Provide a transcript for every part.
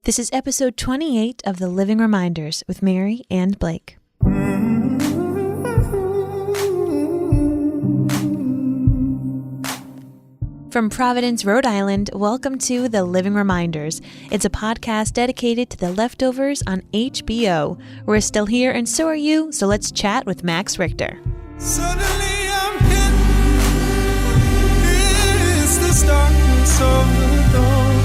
This is episode 28 of The Living Reminders with Mary and Blake. From Providence, Rhode Island, welcome to The Living Reminders. It's a podcast dedicated to the leftovers on HBO. We're still here and so are you, so let's chat with Max Richter. Suddenly I'm hit. It's the darkness of the dawn,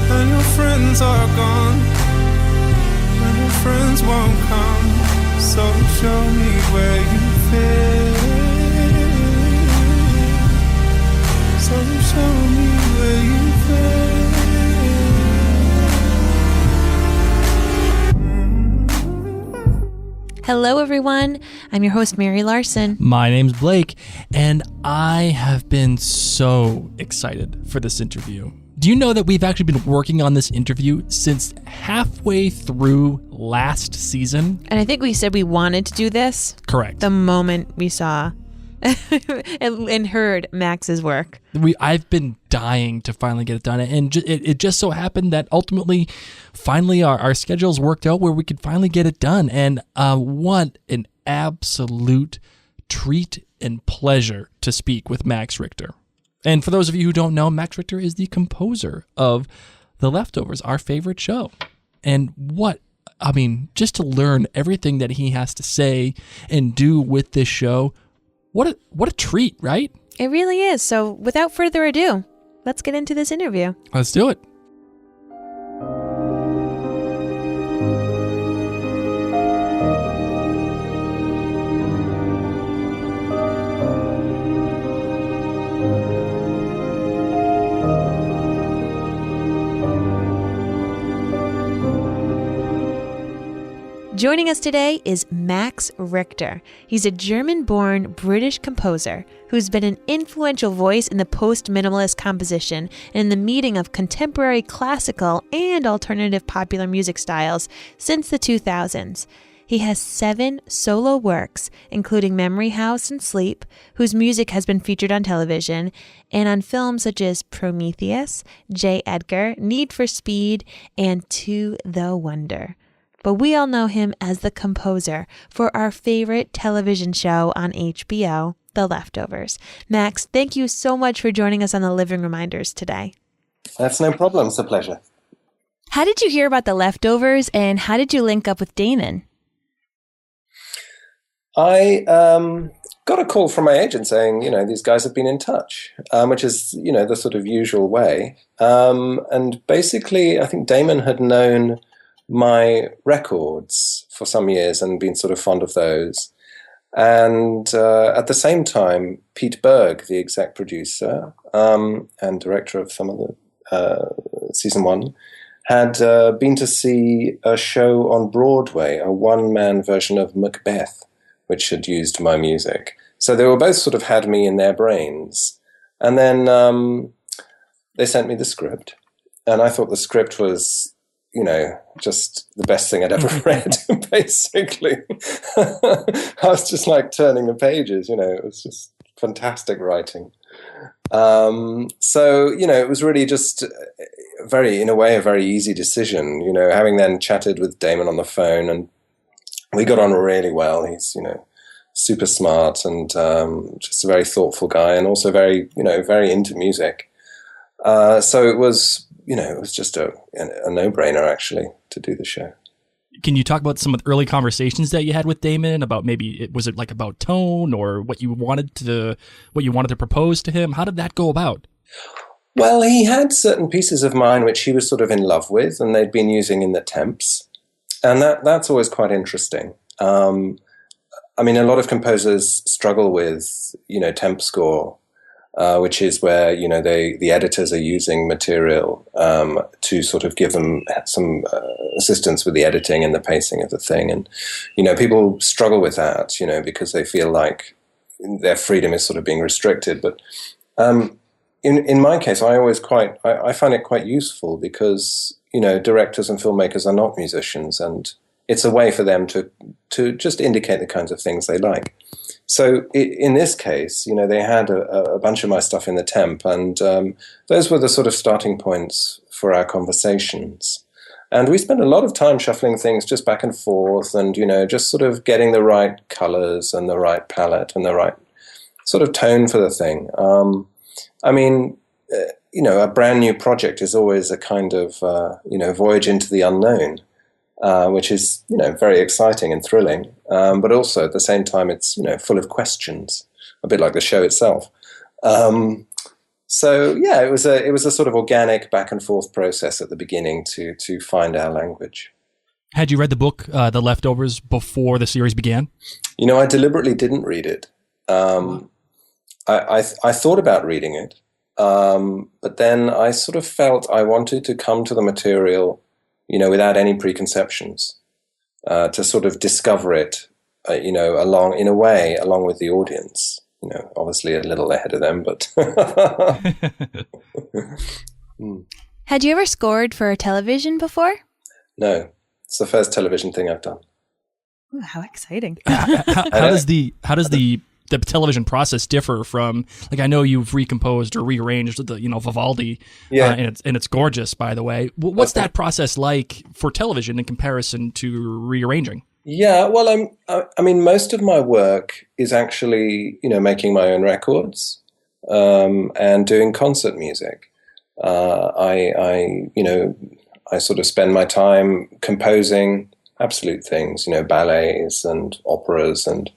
and your friends are gone, and your friends won't come. So show me where you fit. So show me where you fit. Hello, everyone. I'm your host, Mary Larson. My name's Blake, and I have been so excited for this interview. Do you know that we've actually been working on this interview since halfway through last season? And I think we said we wanted to do this. Correct. The moment we saw and heard Max's work. I've been dying to finally get it done, and it just so happened that finally our schedules worked out where we could finally get it done. And what an absolute treat and pleasure to speak with Max Richter. And for those of you who don't know, Max Richter is the composer of The Leftovers, our favorite show. And just to learn everything that he has to say and do with this show, what a treat, right? It really is. So without further ado, let's get into this interview. Let's do it. Joining us today is Max Richter. He's a German-born British composer who's been an influential voice in the post-minimalist composition and in the meeting of contemporary classical and alternative popular music styles since the 2000s. He has 7 solo works, including Memory House and Sleep, whose music has been featured on television, and on films such as Prometheus, J. Edgar, Need for Speed, and To the Wonder. But we all know him as the composer for our favorite television show on HBO, The Leftovers. Max, thank you so much for joining us on The Living Reminders today. That's no problem. It's a pleasure. How did you hear about The Leftovers, and how did you link up with Damon? I got a call from my agent saying, these guys have been in touch, which is, the sort of usual way. And basically, I think Damon had known my records for some years and been sort of fond of those. And at the same time, Pete Berg, the exec producer and director of some of the season 1, had been to see a show on Broadway, a one-man version of Macbeth, which had used my music. So they were both sort of had me in their brains. And then they sent me the script. And I thought the script was, just the best thing I'd ever read, basically. I was just like turning the pages, it was just fantastic writing. So, it was really just in a way, a very easy decision, having then chatted with Damon on the phone, and we got on really well. He's, super smart and just a very thoughtful guy, and also very, very into music. So it was, it was just a no-brainer, actually, to do the show. Can you talk about some of the early conversations that you had with Damon about was it like about tone or what you wanted to propose to him? How did that go about? Well, he had certain pieces of mine which he was sort of in love with, and they'd been using in the temps. And that's always quite interesting. A lot of composers struggle with, temp score, which is where, the editors are using material to sort of give them some assistance with the editing and the pacing of the thing. And, people struggle with that, because they feel like their freedom is sort of being restricted. But in my case, I find it quite useful because, directors and filmmakers are not musicians, and it's a way for them to just indicate the kinds of things they like. So in this case, they had a bunch of my stuff in the temp, and those were the sort of starting points for our conversations. And we spent a lot of time shuffling things just back and forth and, just sort of getting the right colors and the right palette and the right sort of tone for the thing. A brand new project is always a kind of, voyage into the unknown, which is, very exciting and thrilling. But also at the same time, it's, full of questions, a bit like the show itself. So yeah, it was a sort of organic back and forth process at the beginning to find our language. Had you read the book, The Leftovers, before the series began? I deliberately didn't read it. I thought about reading it, but then I sort of felt I wanted to come to the material, without any preconceptions, to sort of discover it, along with the audience. Obviously a little ahead of them, but. Had you ever scored for television before? No, it's the first television thing I've done. Ooh, how exciting! How does the television process differ from, like, I know you've recomposed or rearranged the Vivaldi, and it's gorgeous, by the way. What's that process like for television in comparison to rearranging? Yeah, well, most of my work is actually, making my own records and doing concert music. I sort of spend my time composing absolute things, ballets and operas and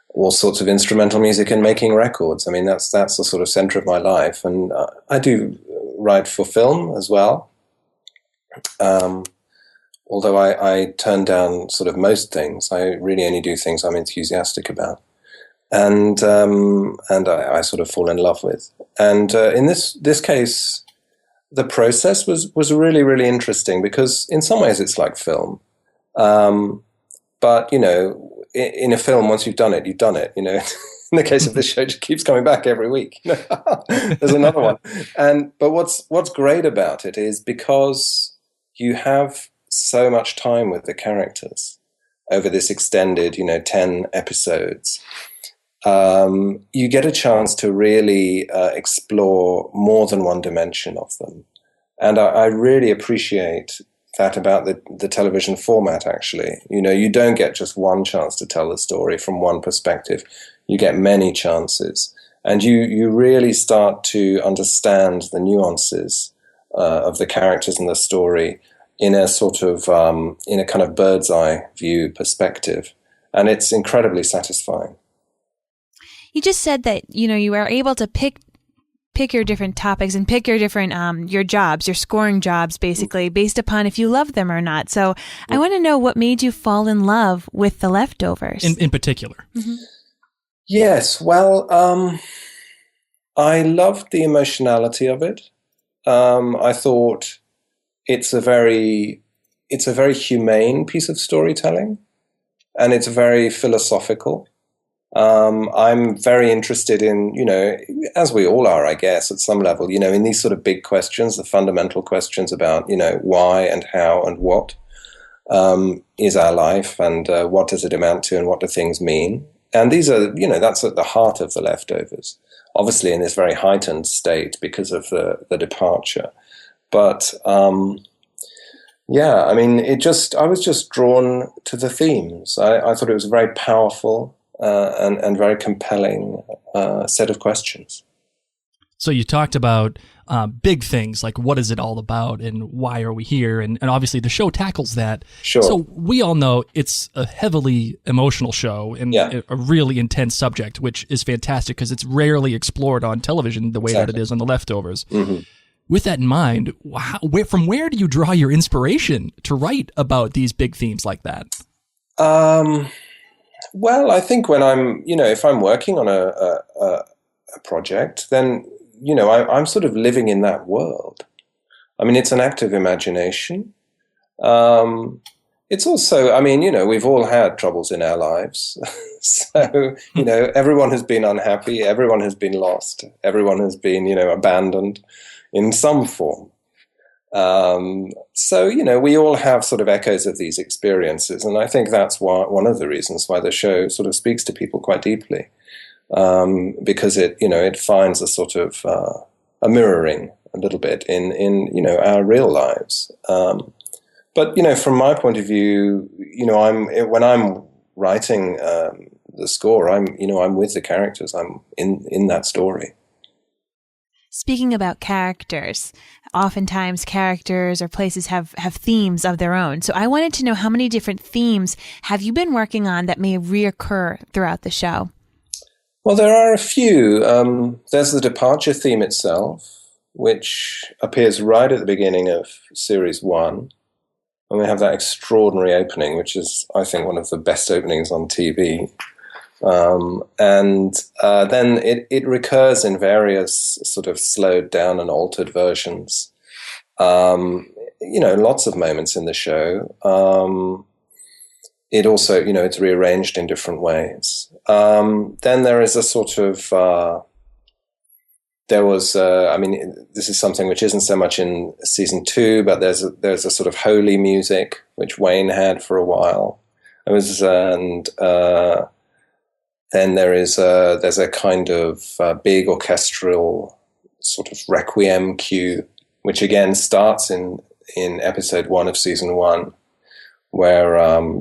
all sorts of instrumental music and making records. I mean, that's the sort of center of my life. And I do write for film as well. Although I turn down sort of most things, I really only do things I'm enthusiastic about, and I sort of fall in love with. And in this case, the process was really, really interesting because in some ways it's like film, but in a film, once you've done it, you've done it. In the case of this show, it just keeps coming back every week. There's another one, but what's great about it is because you have so much time with the characters over this extended, 10 episodes. You get a chance to really explore more than one dimension of them. And I really appreciate that about the television format, actually. You don't get just one chance to tell the story from one perspective. You get many chances. And you really start to understand the nuances of the characters and the story in a sort of, in a kind of bird's eye view perspective. And it's incredibly satisfying. You just said that, you are able to pick your different topics and pick your different, your jobs, your scoring jobs, basically, based upon if you love them or not. So I want to know what made you fall in love with The Leftovers. In particular. Mm-hmm. Yes, well, I loved the emotionality of it. I thought it's a very humane piece of storytelling, and it's very philosophical. I'm very interested in, as we all are, I guess, at some level, in these sort of big questions, the fundamental questions about, why and how and what is our life, and what does it amount to, and what do things mean? And these are, that's at the heart of The Leftovers, obviously in this very heightened state because of the departure. But I was just drawn to the themes. I thought it was a very powerful and very compelling set of questions. So you talked about big things like what is it all about and why are we here? And obviously the show tackles that. Sure. So we all know it's a heavily emotional show and a really intense subject, which is fantastic because it's rarely explored on television the way that it is on The Leftovers. Mm-hmm. With that in mind, from where do you draw your inspiration to write about these big themes like that? Well, I think when I'm, if I'm working on a project, then, I'm sort of living in that world. I mean, it's an act of imagination. It's also, we've all had troubles in our lives. So, everyone has been unhappy. Everyone has been lost. Everyone has been, abandoned in some form. So, we all have sort of echoes of these experiences. And I think that's one of the reasons why the show sort of speaks to people quite deeply, because it finds a sort of a mirroring a little bit in our real lives. But, from my point of view, when I'm writing the score, I'm with the characters. I'm in that story. Speaking about characters, oftentimes characters or places have themes of their own. So I wanted to know, how many different themes have you been working on that may reoccur throughout the show? Well, there are a few. There's the departure theme itself, which appears right at the beginning of series 1. And we have that extraordinary opening, which is, I think, one of the best openings on TV. And then it recurs in various sort of slowed down and altered versions. Lots of moments in the show. It also, it's rearranged in different ways. Then there is a sort of, this is something which isn't so much in season 2, but there's a sort of holy music, which Wayne had for a while. Then there's a kind of big orchestral sort of requiem cue, which again starts in episode 1 of season 1, where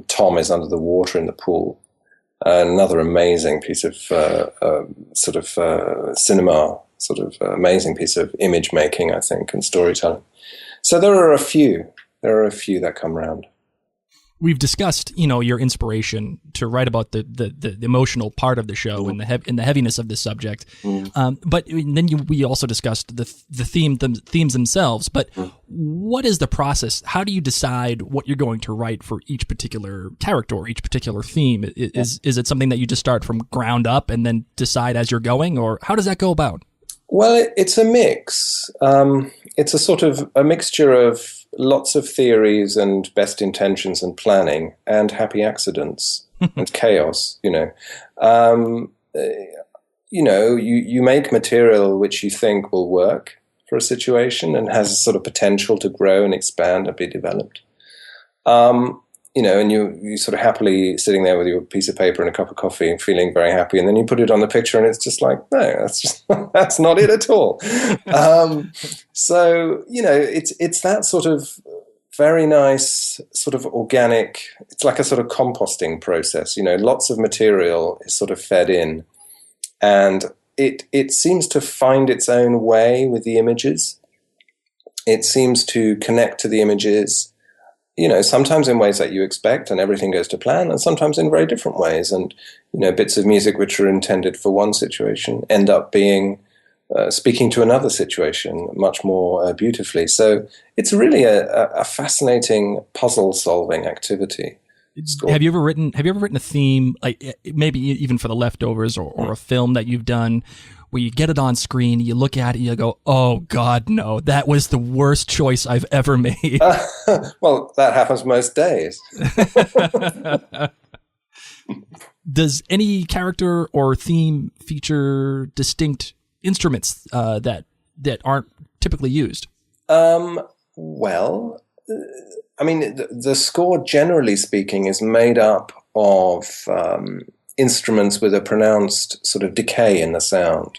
Tom is under the water in the pool. Another amazing piece of cinema, amazing piece of image making, I think, and storytelling. So there are a few that come around. We've discussed, your inspiration to write about the emotional part of the show and the heaviness of the subject. But then we also discussed the themes themselves. But what is the process? How do you decide what you're going to write for each particular character or each particular theme? Is it something that you just start from ground up and then decide as you're going, or how does that go about? Well, it's a mix. It's a sort of a mixture of lots of theories and best intentions and planning and happy accidents and chaos, you make material which you think will work for a situation and has a sort of potential to grow and expand and be developed. And you sort of happily sitting there with your piece of paper and a cup of coffee and feeling very happy. And then you put it on the picture and it's just like, no, that's not it at all. So, it's that sort of very nice sort of organic, it's like a sort of composting process, lots of material is sort of fed in and it seems to find its own way with the images. It seems to connect to the images, sometimes in ways that you expect and everything goes to plan, and sometimes in very different ways. And, bits of music which are intended for one situation end up being speaking to another situation much more beautifully. So it's really a fascinating puzzle-solving activity. Have you ever written a theme, like maybe even for The Leftovers or a film that you've done, where you get it on screen, you look at it, you go, oh God, no, that was the worst choice I've ever made? Well, that happens most days. Does any character or theme feature distinct instruments that aren't typically used? Well, the score, generally speaking, is made up of instruments with a pronounced sort of decay in the sound.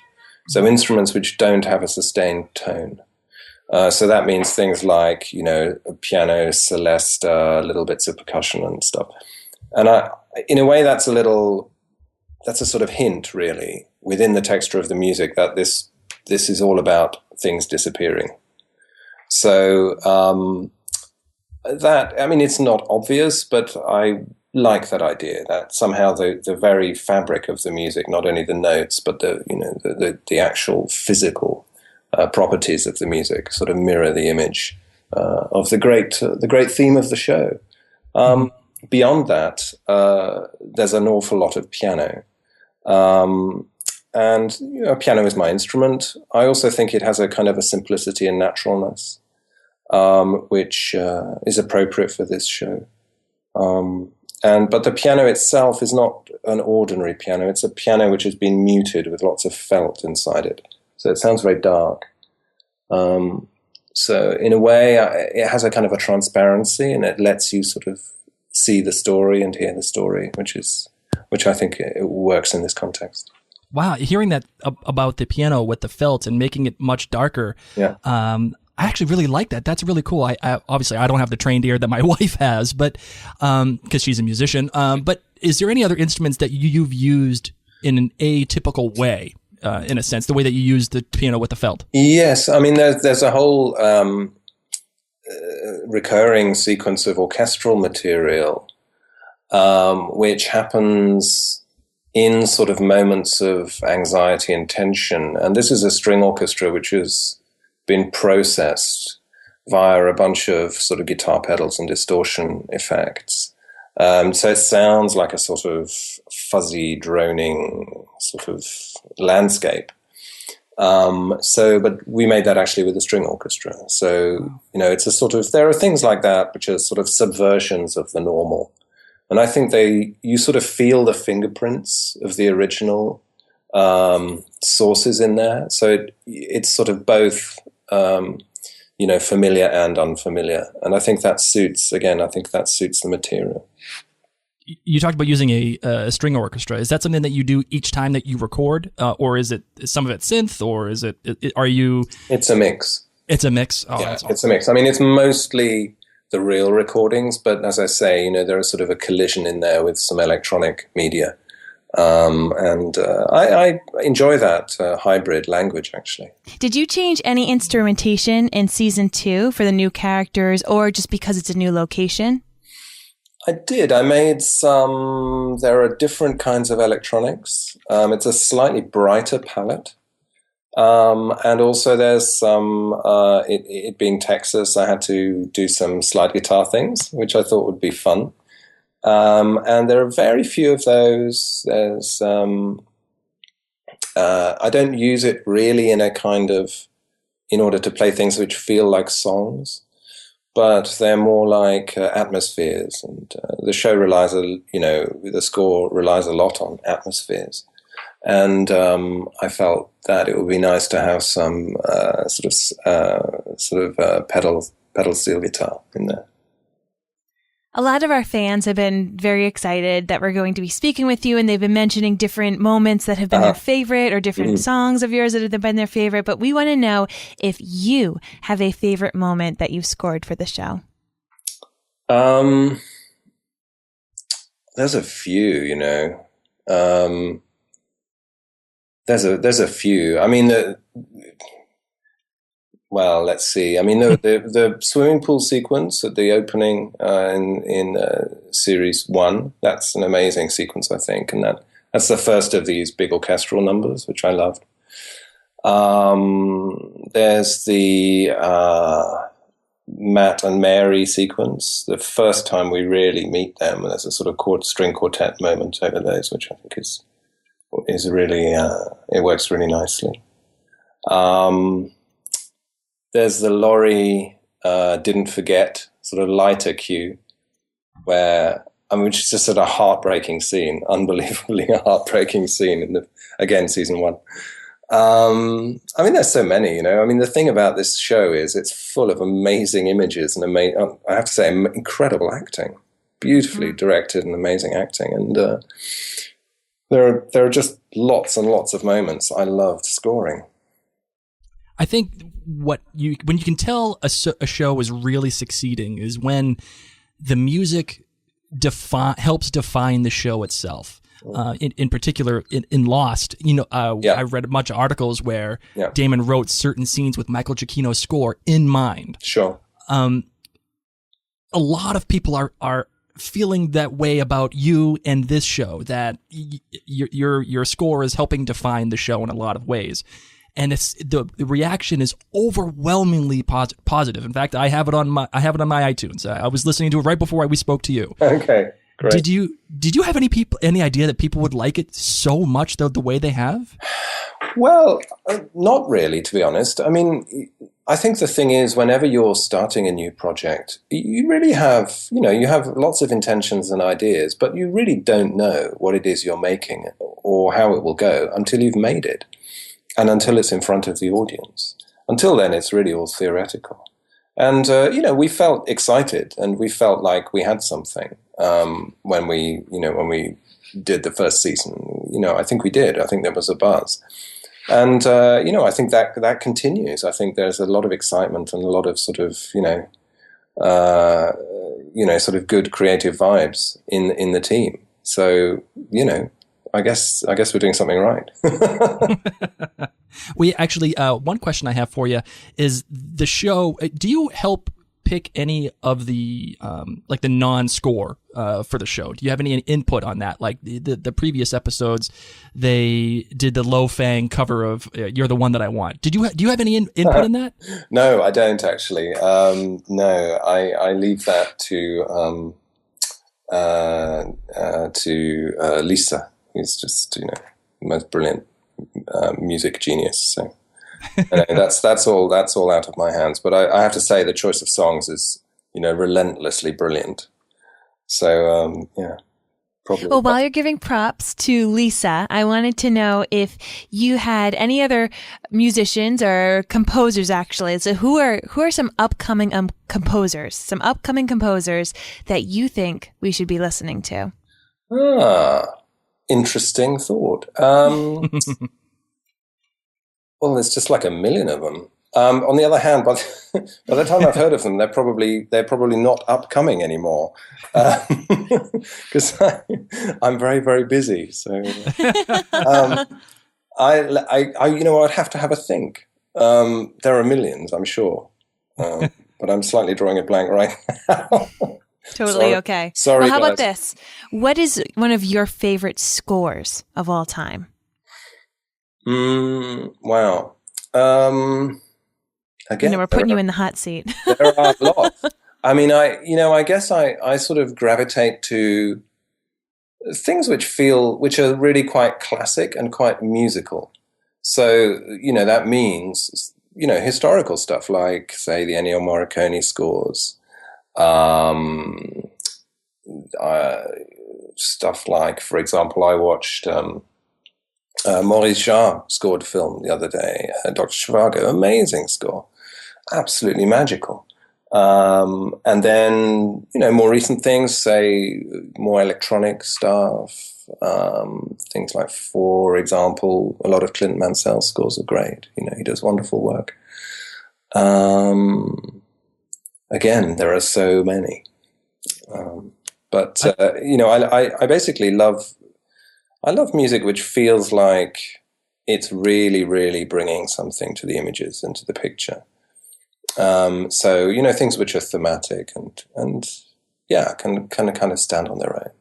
So instruments which don't have a sustained tone. So that means things like, a piano, celesta, little bits of percussion and stuff. And in a way, that's a sort of hint, really, within the texture of the music that this is all about things disappearing. So it's not obvious, but I like that idea that somehow the very fabric of the music, not only the notes, but the actual physical properties of the music sort of mirror the image of the great theme of the show. Beyond that, there's an awful lot of piano. And piano is my instrument. I also think it has a kind of a simplicity and naturalness, which is appropriate for this show. But the piano itself is not an ordinary piano. It's a piano which has been muted with lots of felt inside it. So it sounds very dark. So in a way, it has a kind of a transparency, and it lets you sort of see the story and hear the story, which I think it works in this context. Wow, hearing that about the piano with the felt and making it much darker. Yeah. I actually really like that. That's really cool. I obviously I don't have the trained ear that my wife has, but because she's a musician. But is there any other instruments that you've used in an atypical way, in a sense, the way that you use the piano with the felt? Yes, I mean there's a whole recurring sequence of orchestral material, which happens in sort of moments of anxiety and tension. And this is a string orchestra which has been processed via a bunch of sort of guitar pedals and distortion effects. So it sounds like a sort of fuzzy, droning sort of landscape. But we made that actually with a string orchestra. So, it's a sort of, there are things like that which are sort of subversions of the normal. And I think you sort of feel the fingerprints of the original sources in there. So it's sort of both, familiar and unfamiliar. And I think that suits the material. You talked about using a string orchestra. Is that something that you do each time that you record, or is some of it synth, or is it? It's a mix. It's a mix. Oh, yeah, awesome. It's a mix. I mean, it's mostly the real recordings, but as I say, there is sort of a collision in there with some electronic media, and I enjoy that hybrid language. Actually, did you change any instrumentation in season 2 for the new characters, or just because it's a new location? I did. I made some. There are different kinds of electronics. It's a slightly brighter palette. And also there's some, it being Texas, I had to do some slide guitar things, which I thought would be fun. And there are very few of those. There's, I don't use it really in order to play things which feel like songs, but they're more like atmospheres. And the show the score relies a lot on atmospheres. And I felt that it would be nice to have some pedal steel guitar in there. A lot of our fans have been very excited that we're going to be speaking with you, and they've been mentioning different moments that have been their favorite, or different songs of yours that have been their favorite. But we want to know if you have a favorite moment that you've scored for the show. There's a few, There's a few. I mean, let's see. I mean, the swimming pool sequence at the opening in series 1, that's an amazing sequence, I think, and that's the first of these big orchestral numbers, which I loved. There's the Matt and Mary sequence, the first time we really meet them, and there's a sort of string quartet moment over those, which I think is really, it works really nicely. There's the Laurie Didn't Forget sort of lighter cue, which is just sort of a heartbreaking scene, unbelievably a heartbreaking scene in season 1. There's so many, the thing about this show is it's full of amazing images and I have to say, incredible acting, beautifully directed and amazing acting. And, there are just lots and lots of moments I loved scoring. I think when you can tell a show is really succeeding is when the music helps define the show itself. In particular, in Lost, I read a bunch of articles where Damon wrote certain scenes with Michael Giacchino's score in mind. Sure. A lot of people are feeling that way about you and this show, that your score is helping define the show in a lot of ways, and it's the reaction is overwhelmingly positive. In fact, I have it on my iTunes. I was listening to it right before we spoke to you. Okay, great. Did you have any idea that people would like it so much the way they have? Well, not really, to be honest. I mean, I think the thing is, whenever you're starting a new project, you really have, you have lots of intentions and ideas, but you really don't know what it is you're making or how it will go until you've made it and until it's in front of the audience. until then, it's really all theoretical. And, we felt excited and we felt like we had something when we did the first season. I think we did. I think there was a buzz. And, I think that continues. I think there's a lot of excitement and a lot of sort of, sort of good creative vibes in the team. So, I guess we're doing something right. We actually, one question I have for you is the show. Do you help pick any of the like the non-score for the show? Do you have any input on that? Like the previous episodes, they did the Lo Fang cover of "You're the One That I Want." Do you have any input in that? No, I don't actually. No, I leave that to Lisa, who's just the most brilliant music genius. So that's all out of my hands. But I have to say the choice of songs is relentlessly brilliant. So probably. Well, while you're giving props to Lisa, I wanted to know if you had any other musicians or composers, actually. So who are some upcoming composers that you think we should be listening to? Interesting thought. Well, there's just like a million of them. On the other hand, by the time I've heard of them, they're probably not upcoming anymore, because I'm very, very busy. So I'd have to have a think. There are millions, I'm sure, but I'm slightly drawing a blank right now. Totally okay. Sorry, well, how guys. about this? What is one of your favorite scores of all time? Wow. Again, we're putting you in the hot seat. There are a lot. I mean, I guess I sort of gravitate to things which are really quite classic and quite musical. So, that means, historical stuff like, say, the Ennio Morricone scores, stuff like, for example, I watched Maurice Jarre scored film the other day, Dr. Zhivago, amazing score, absolutely magical. And then, more recent things, say, more electronic stuff, things like, for example, a lot of Clint Mansell's scores are great. He does wonderful work. Again, there are so many. I basically love music which feels like it's really, really bringing something to the images and to the picture. So, things which are thematic and can kind of stand on their own.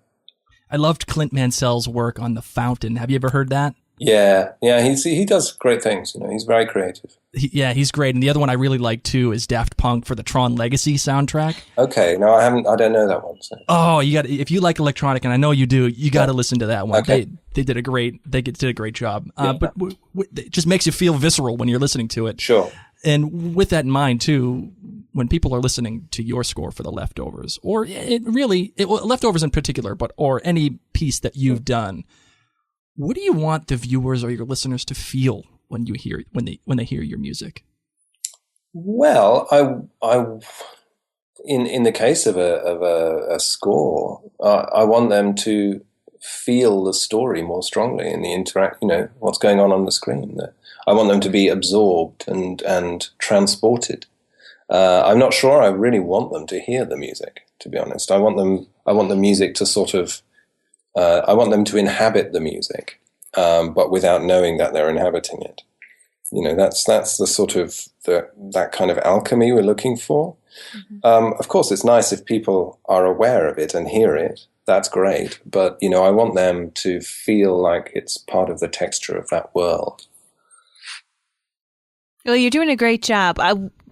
I loved Clint Mansell's work on The Fountain. Have you ever heard that? Yeah, he does great things. He's very creative. He's great. And the other one I really like too is Daft Punk for the Tron Legacy soundtrack. Okay, no, I don't know that one. So. Oh, if you like electronic, and I know you do, you got to listen to that one. Okay. They did a great job. Yeah. But it just makes you feel visceral when you're listening to it. Sure. And with that in mind too, when people are listening to your score for The Leftovers, or Leftovers in particular, or any piece that you've done. What do you want the viewers or your listeners to feel when they hear your music? Well, in the case of a score, I want them to feel the story more strongly in the what's going on the screen. I want them to be absorbed and transported. I'm not sure I really want them to hear the music, to be honest. I want the music to sort of. I want them to inhabit the music, but without knowing that they're inhabiting it. That's the sort of that kind of alchemy we're looking for. Mm-hmm. Of course, it's nice if people are aware of it and hear it. That's great. But, I want them to feel like it's part of the texture of that world. Well, you're doing a great job.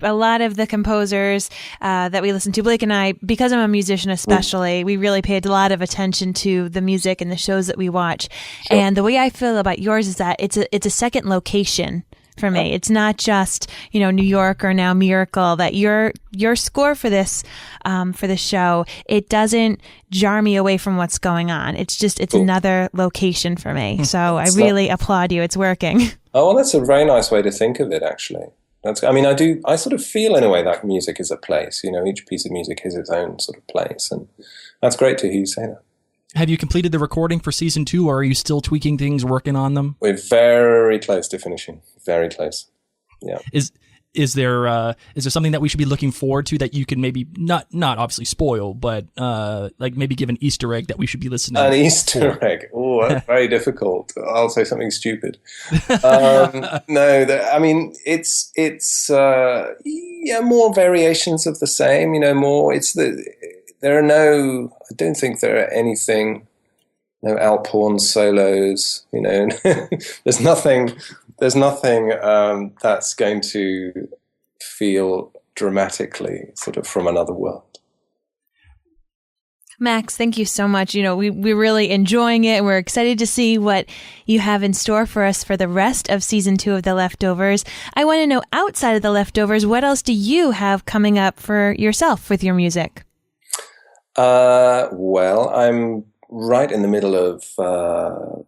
A lot of the composers that we listen to, Blake and I, because I'm a musician especially, we really paid a lot of attention to the music and the shows that we watch. Sure. And the way I feel about yours is that it's a second location for me. It's not just, New York or now Miracle, that your score for this show, it doesn't jar me away from what's going on. It's another location for me. So I really applaud you. It's working. Oh, well, that's a very nice way to think of it, actually. I mean, I sort of feel in a way that music is a place, you know, each piece of music is its own sort of place. And that's great to hear you say that. Have you completed the recording for season 2, or are you still tweaking things, working on them? We're very close to finishing. Very close. Yeah. Is there something that we should be looking forward to that you can maybe not obviously spoil, but like maybe give an Easter egg that we should be listening? An Easter egg? Oh, that's very difficult. I'll say something stupid. No, I mean it's more variations of the same. You know, more. There are no. I don't think there are anything. No Alp horn solos. You know, there's nothing. There's nothing that's going to feel dramatically sort of from another world. Max, thank you so much. You know, we're really enjoying it, and we're excited to see what you have in store for us for the rest of season 2 of The Leftovers. I want to know, outside of The Leftovers, what else do you have coming up for yourself with your music? Well, I'm right in the middle of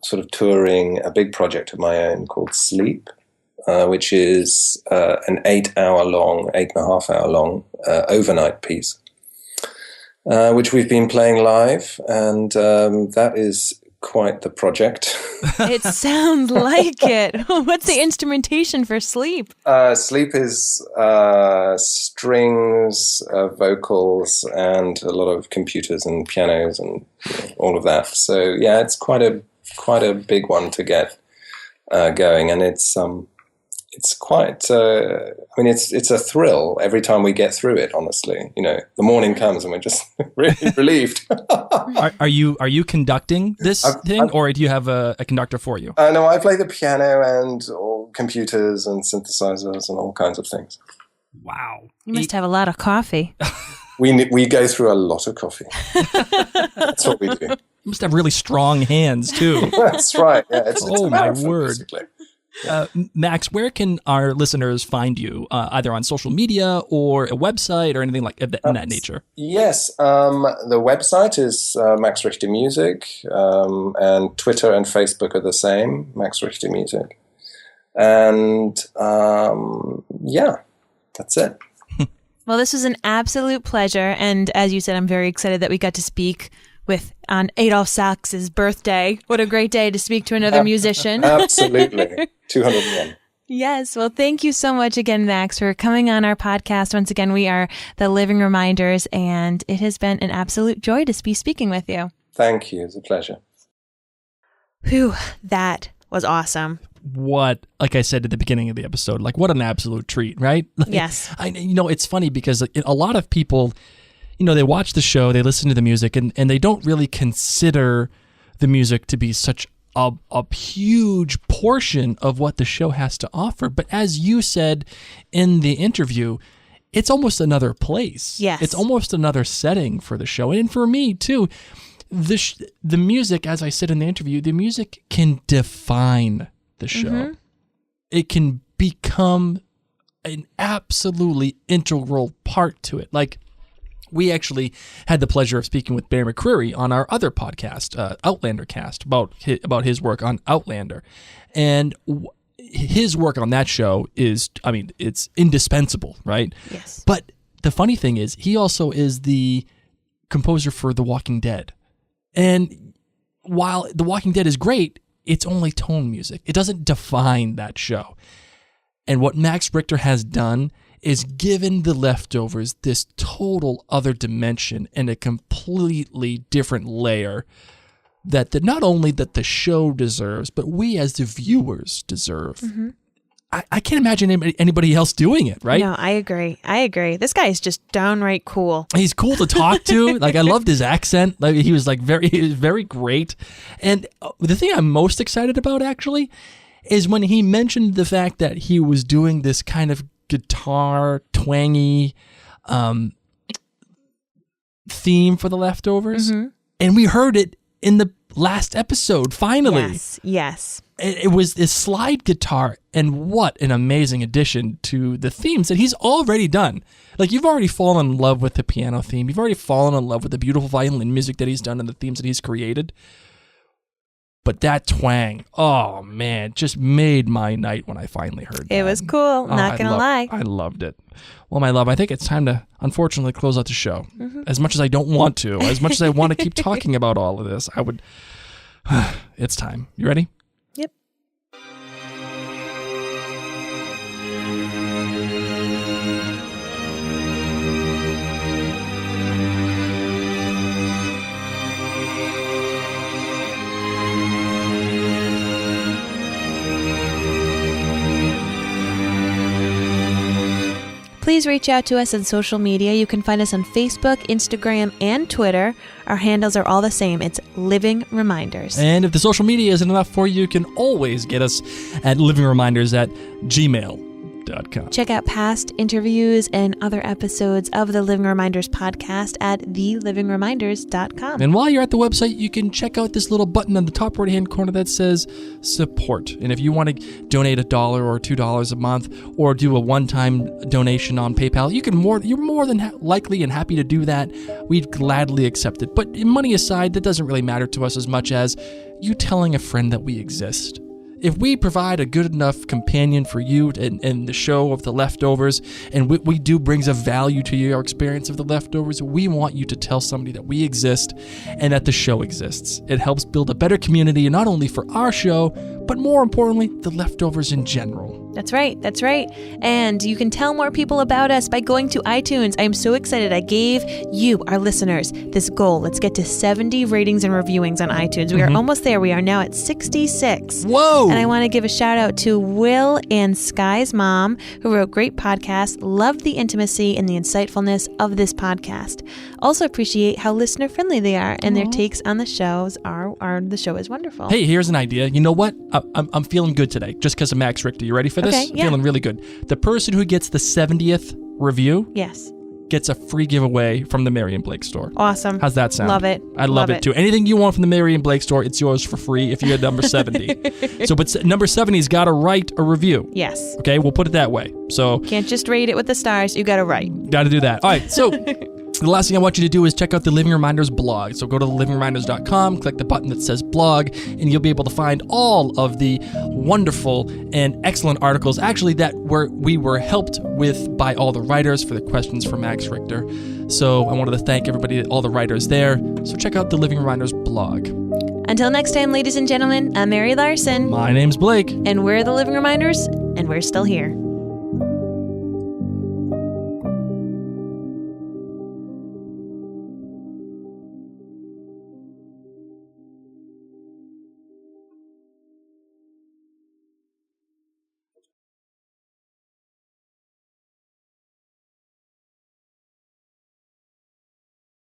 sort of touring a big project of my own called Sleep, which is an 8.5 hour long overnight piece, which we've been playing live, and that is quite the project. It sounds like it. What's the instrumentation for Sleep? Sleep is strings, vocals, and a lot of computers and pianos and all of that. So yeah, it's quite a big one to get going, and it's quite. I mean, it's a thrill every time we get through it. Honestly, you know, the morning comes and we're just really relieved. Are you conducting this thing, or do you have a conductor for you? No, I play the piano and all computers and synthesizers and all kinds of things. Wow, you must have a lot of coffee. We go through a lot of coffee. That's what we do. You must have really strong hands too. That's right. Yeah, it's oh a my marathon, word. basically. Max, where can our listeners find you, either on social media or a website or anything like in that nature? Yes, the website is Max Richter Music, and Twitter and Facebook are the same, Max Richter Music. And yeah, that's it. Well, this was an absolute pleasure. And as you said, I'm very excited that we got to speak on Adolph Sax's birthday. What a great day to speak to another musician. Absolutely. 201. Yes. Well, thank you so much again, Max, for coming on our podcast. Once again, we are the Living Reminders, and it has been an absolute joy to be speaking with you. Thank you. It's a pleasure. Whew, that was awesome. What, like I said at the beginning of the episode, like what an absolute treat, right? Yes. It's funny because a lot of people, they watch the show, they listen to the music, and they don't really consider the music to be such a huge portion of what the show has to offer. But as you said in the interview, it's almost another place. Yes. It's almost another setting for the show. And for me, too, the music, as I said in the interview, the music can define the show. Mm-hmm. It can become an absolutely integral part to it. Like, we actually had the pleasure of speaking with Bear McCreary on our other podcast, Outlander Cast, about his work on Outlander. And his work on that show is, it's indispensable, right? Yes. But the funny thing is, he also is the composer for The Walking Dead. And while The Walking Dead is great, it's only tone music. It doesn't define that show. And what Max Richter has done is given The Leftovers this total other dimension and a completely different layer that not only that the show deserves, but we as the viewers deserve. Mm-hmm. I can't imagine anybody else doing it, right? No, I agree. This guy is just downright cool. He's cool to talk to. Like, I loved his accent. Like, he was very great. And the thing I'm most excited about, actually, is when he mentioned the fact that he was doing this kind of guitar twangy theme for The Leftovers. Mm-hmm. And we heard it in the last episode, finally. Yes. It was this slide guitar, and what an amazing addition to the themes that he's already done. Like, you've already fallen in love with the piano theme. You've already fallen in love with the beautiful violin music that he's done and the themes that he's created. But that twang, oh man, just made my night when I finally heard that. It was cool, not going to lie. I loved it. Well, my love, I think it's time to, unfortunately, close out the show. As much as I don't want to, as much as I want to keep talking about all of this, it's time. You ready? Yep. Please reach out to us on social media. You can find us on Facebook, Instagram, and Twitter. Our handles are all the same. It's Living Reminders. And if the social media isn't enough for you, you can always get us at livingreminders@gmail.com. Check out past interviews and other episodes of the Living Reminders podcast at thelivingreminders.com. And while you're at the website, you can check out this little button on the top right-hand corner that says support. And if you want to donate $1 or $2 a month or do a one-time donation on PayPal, you're more than likely and happy to do that. We'd gladly accept it. But money aside, that doesn't really matter to us as much as you telling a friend that we exist. If we provide a good enough companion for you in the show of The Leftovers, and what we do brings a value to your experience of The Leftovers, we want you to tell somebody that we exist and that the show exists. It helps build a better community, not only for our show, but more importantly, The Leftovers in general. That's right. That's right. And you can tell more people about us by going to iTunes. I am so excited. I gave you, our listeners, this goal. Let's get to 70 ratings and reviewings on iTunes. We are almost there. We are now at 66. Whoa! And I want to give a shout out to Will and Sky's mom, who wrote great podcasts, loved the intimacy and the insightfulness of this podcast. Also appreciate how listener friendly they are, and their takes on the shows the show is wonderful. Hey, here's an idea. You know what? I'm feeling good today just because of Max Richter. You ready for this? Okay, yeah. I'm feeling really good. The person who gets the 70th review Yes. gets a free giveaway from the Mary and Blake store. Awesome. How's that sound? Love it. I love it too. Anything you want from the Mary and Blake store, it's yours for free if you get number 70. But number 70's got to write a review. Yes. Okay, we'll put it that way. So Can't just rate it with the stars. You got to write. got to do that. All right, so the last thing I want you to do is check out the Living Reminders blog. So go to livingreminders.com, click the button that says blog, and you'll be able to find all of the wonderful and excellent articles, actually, that we were helped with by all the writers for the questions for Max Richter. So I wanted to thank everybody, all the writers there. So check out the Living Reminders blog. Until next time, ladies and gentlemen, I'm Mary Larson. My name's Blake. And we're the Living Reminders, and we're still here.